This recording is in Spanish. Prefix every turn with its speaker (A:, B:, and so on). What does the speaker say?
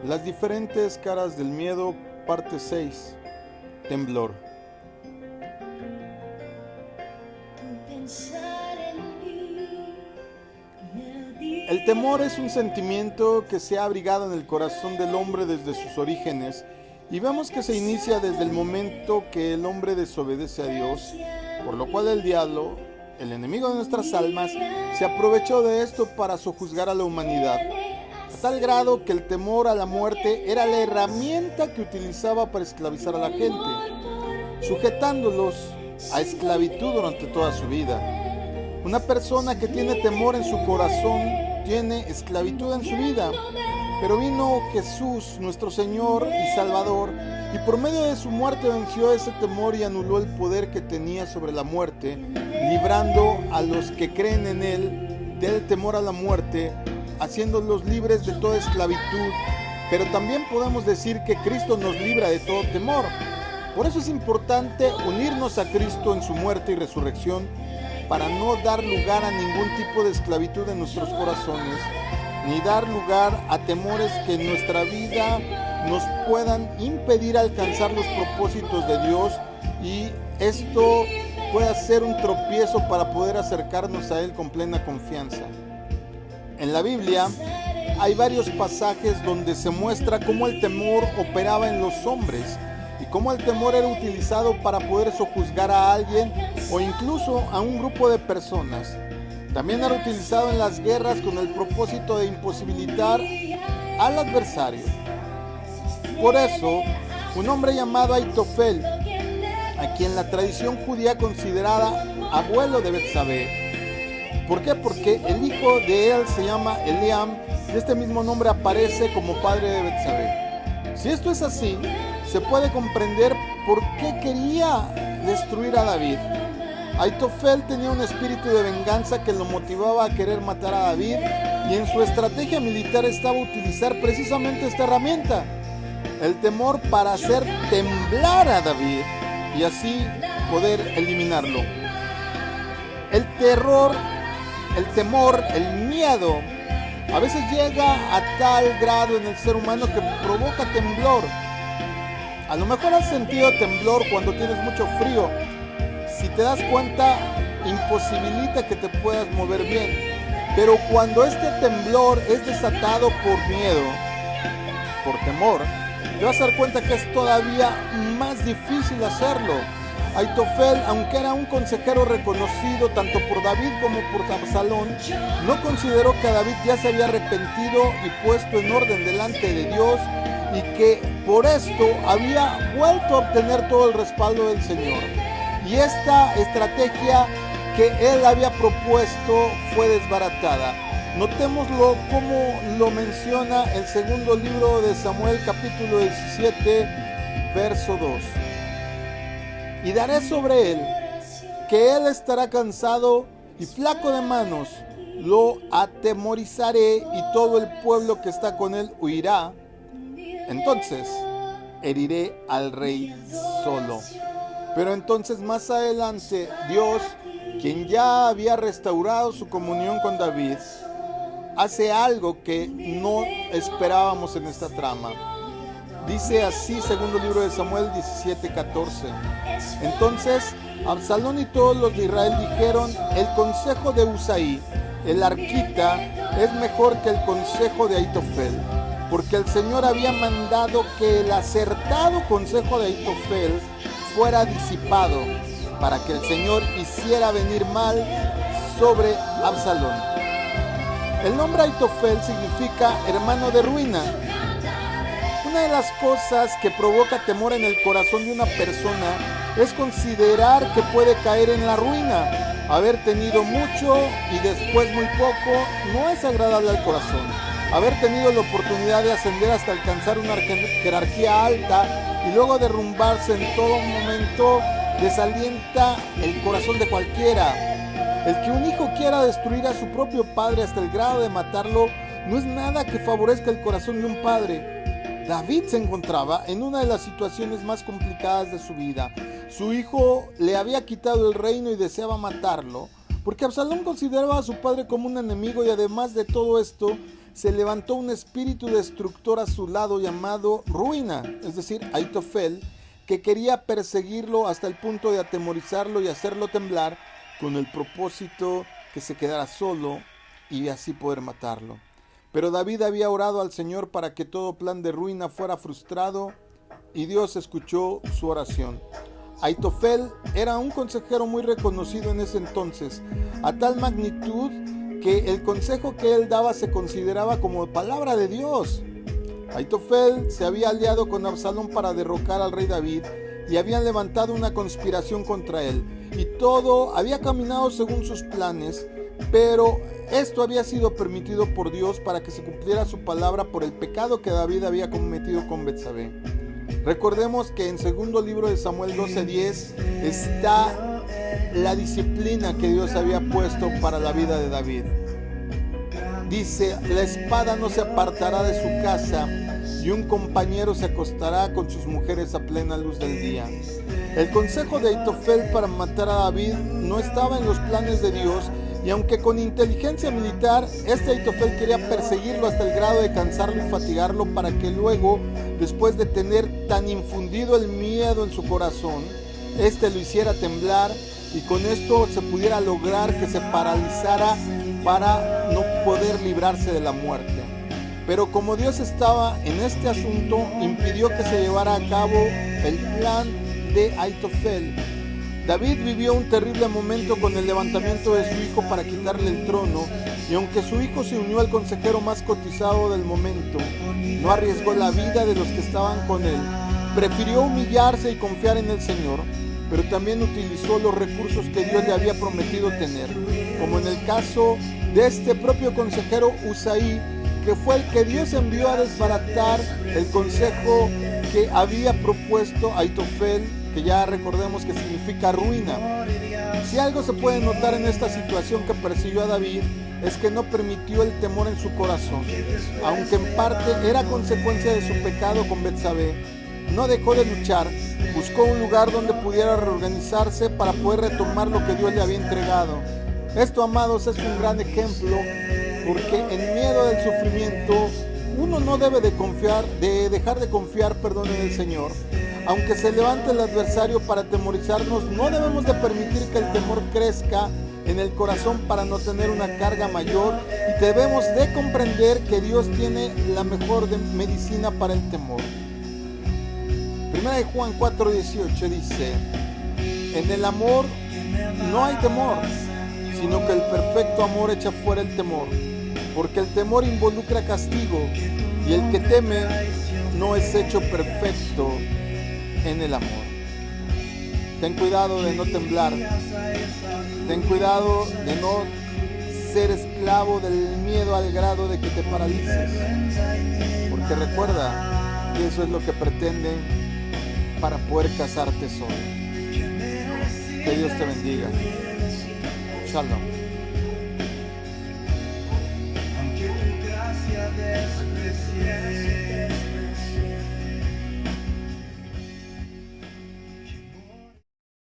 A: Las diferentes caras del miedo, parte 6. Temblor. El temor es un sentimiento que se ha abrigado en el corazón del hombre desde sus orígenes, y vemos que se inicia desde el momento que el hombre desobedece a Dios, por lo cual el diablo, el enemigo de nuestras almas, se aprovechó de esto para sojuzgar a la humanidad, a tal grado que el temor a la muerte era la herramienta que utilizaba para esclavizar a la gente, sujetándolos a esclavitud durante toda su vida. Una persona que tiene temor en su corazón tiene esclavitud en su vida, pero vino Jesús, nuestro Señor y Salvador, y por medio de su muerte venció ese temor y anuló el poder que tenía sobre la muerte, librando a los que creen en Él del temor a la muerte, haciéndolos libres de toda esclavitud. Pero también podemos decir que Cristo nos libra de todo temor. Por eso es importante unirnos a Cristo en su muerte y resurrección, para no dar lugar a ningún tipo de esclavitud en nuestros corazones, ni dar lugar a temores que en nuestra vida nos puedan impedir alcanzar los propósitos de Dios, y esto pueda ser un tropiezo para poder acercarnos a Él con plena confianza. En la Biblia hay varios pasajes donde se muestra cómo el temor operaba en los hombres y cómo el temor era utilizado para poder sojuzgar a alguien o incluso a un grupo de personas. También era utilizado en las guerras con el propósito de imposibilitar al adversario. Por eso, un hombre llamado Aitofel, a quien la tradición judía considerada abuelo de Betsabé. ¿Por qué? Porque el hijo de él se llama Eliam y este mismo nombre aparece como padre de Betsabé. Si esto es así, se puede comprender por qué quería destruir a David. Aitofel tenía un espíritu de venganza que lo motivaba a querer matar a David, y en su estrategia militar estaba utilizar precisamente esta herramienta, el temor, para hacer temblar a David y así poder eliminarlo. El terror, el temor, el miedo a veces llega a tal grado en el ser humano que provoca temblor. A lo mejor has sentido temblor cuando tienes mucho frío. Si te das cuenta, imposibilita que te puedas mover bien. Pero cuando este temblor es desatado por miedo, por temor, te vas a dar cuenta que es todavía más difícil hacerlo. Aitofel, aunque era un consejero reconocido tanto por David como por Absalón, no consideró que David ya se había arrepentido y puesto en orden delante de Dios, y que por esto había vuelto a obtener todo el respaldo del Señor. Y esta estrategia que él había propuesto fue desbaratada. Notémoslo como lo menciona el segundo libro de Samuel, capítulo 17, verso 2. Y daré sobre él, que él estará cansado y flaco de manos, lo atemorizaré y todo el pueblo que está con él huirá. Entonces heriré al rey solo. Pero entonces más adelante Dios, quien ya había restaurado su comunión con David, hace algo que no esperábamos en esta trama. Dice así, segundo libro de Samuel 17:14. Entonces Absalón y todos los de Israel dijeron: el consejo de Usaí, el arquita, es mejor que el consejo de Aitofel, porque el Señor había mandado que el acertado consejo de Aitofel fuera disipado, para que el Señor hiciera venir mal sobre Absalón. El nombre Aitofel significa hermano de ruina. Una de las cosas que provoca temor en el corazón de una persona es considerar que puede caer en la ruina. Haber tenido mucho y después muy poco no es agradable al corazón. Haber tenido la oportunidad de ascender hasta alcanzar una jerarquía alta y luego derrumbarse en todo momento desalienta el corazón de cualquiera. El que un hijo quiera destruir a su propio padre hasta el grado de matarlo no es nada que favorezca el corazón de un padre. David se encontraba en una de las situaciones más complicadas de su vida. Su hijo le había quitado el reino y deseaba matarlo, porque Absalón consideraba a su padre como un enemigo, y además de todo esto, se levantó un espíritu destructor a su lado llamado Ruina, es decir, Aitofel, que quería perseguirlo hasta el punto de atemorizarlo y hacerlo temblar con el propósito que se quedara solo y así poder matarlo. Pero David había orado al Señor para que todo plan de ruina fuera frustrado y Dios escuchó su oración. Aitofel era un consejero muy reconocido en ese entonces, a tal magnitud que el consejo que él daba se consideraba como palabra de Dios. Aitofel se había aliado con Absalón para derrocar al rey David y habían levantado una conspiración contra él. Y todo había caminado según sus planes, pero esto había sido permitido por Dios para que se cumpliera su palabra por el pecado que David había cometido con Betsabé. Recordemos que en segundo libro de Samuel 12:10 está la disciplina que Dios había puesto para la vida de David. Dice: la espada no se apartará de su casa y un compañero se acostará con sus mujeres a plena luz del día. El consejo de Aitofel para matar a David no estaba en los planes de Dios, y aunque con inteligencia militar, Aitofel quería perseguirlo hasta el grado de cansarlo y fatigarlo para que luego, después de tener tan infundido el miedo en su corazón, lo hiciera temblar y con esto se pudiera lograr que se paralizara para no poder librarse de la muerte. Pero como Dios estaba en este asunto, impidió que se llevara a cabo el plan de Aitofel. David vivió un terrible momento con el levantamiento de su hijo para quitarle el trono, y aunque su hijo se unió al consejero más cotizado del momento, no arriesgó la vida de los que estaban con él. Prefirió humillarse y confiar en el Señor, pero también utilizó los recursos que Dios le había prometido tener, como en el caso de este propio consejero Usaí, que fue el que Dios envió a desbaratar el consejo que había propuesto Aitofel, que ya recordemos que significa ruina. Si algo se puede notar en esta situación que persiguió a David, es que no permitió el temor en su corazón. Aunque en parte era consecuencia de su pecado con Betsabé, no dejó de luchar, buscó un lugar donde pudiera reorganizarse para poder retomar lo que Dios le había entregado. Esto, amados, es un gran ejemplo, porque en miedo del sufrimiento uno no debe dejar de confiar en el Señor. Aunque se levante el adversario para atemorizarnos, no debemos de permitir que el temor crezca en el corazón para no tener una carga mayor, y debemos de comprender que Dios tiene la mejor medicina para el temor. Primera de Juan 4:18 dice: en el amor no hay temor, sino que el perfecto amor echa fuera el temor, porque el temor involucra castigo, y el que teme no es hecho perfecto en el amor. Ten cuidado de no temblar. Ten cuidado de no ser esclavo del miedo al grado de que te paralices. Porque recuerda que eso es lo que pretenden para poder casarte solo. Que Dios te bendiga. Shalom.